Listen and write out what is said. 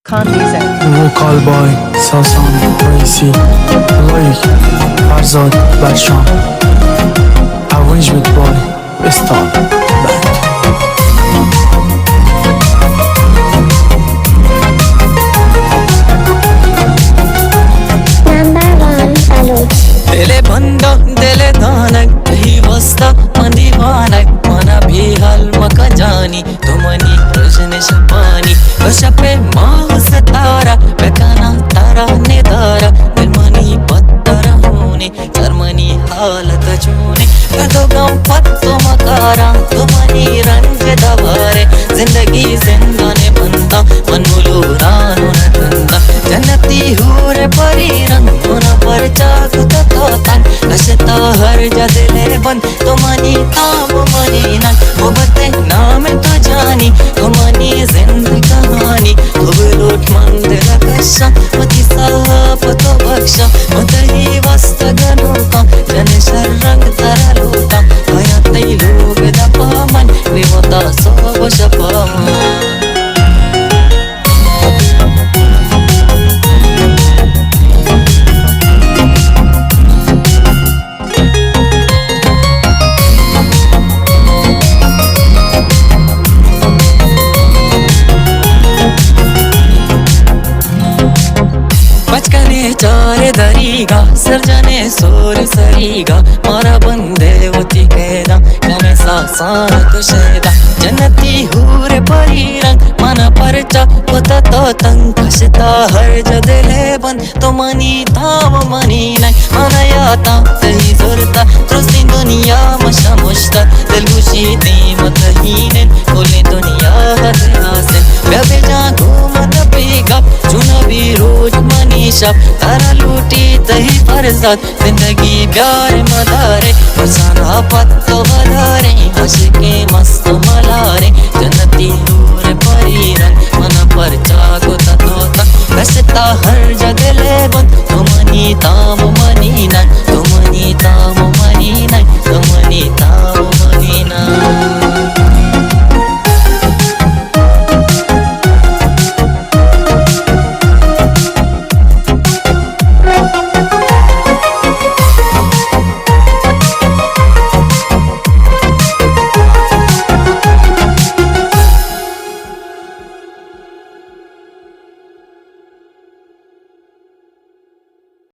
Khan Music. Vocal boy Sasan Raisi Loic Farzad Barshan Arrangement boy Istan Band. दिले बंद दिले दानक ही वस्ता मंदी वानक मना भी हल मका जानी तुमनी तुझने शपानी कशपे माँ सतारा बेकाना तारा ने दारा दिल मनी पत्थर होने जर्मनी हालत चूने कदो गम पत्तो मकारा तुमनी रंग दवारे जिंदगी जिंदाने बंदा मनमुलो रानो न धंदा जन्नती हूर परी रंग मुना पर चाकू तन कशता हर जदले बंद तो मनी ताम मनी नन मोहब्बते नाम तो जानी तो मनी जिंदगी कहानी खूब लूट मंद लकशा मती साहब तो बख्शा मतही वस्त गनोका जन शरंग तरा लूटा भया तई लोग दपा मन विमता सब शपा बचकने चारे दरीगा सर्जने सोर सरीगा मारा बंदे होती कैदा कमे सासान कुशेदा जन्नती हूर परी रंग मना परचा होता तो तंग कशता हर जदले बंद तो मनी ताम मनी नहीं मना याता सही जुरता तुसी दुनिया मशा मुश्ता दिल गुशी दी मतहीने कोले दुनिया हद हासिल बेबे जा घूमत बेगा चुनबी रोज मनीषा तारा लूटी तही फरसाद जिंदगी प्यार मदारे फसाना पत्तो बदारे हंस के मस्त मलारे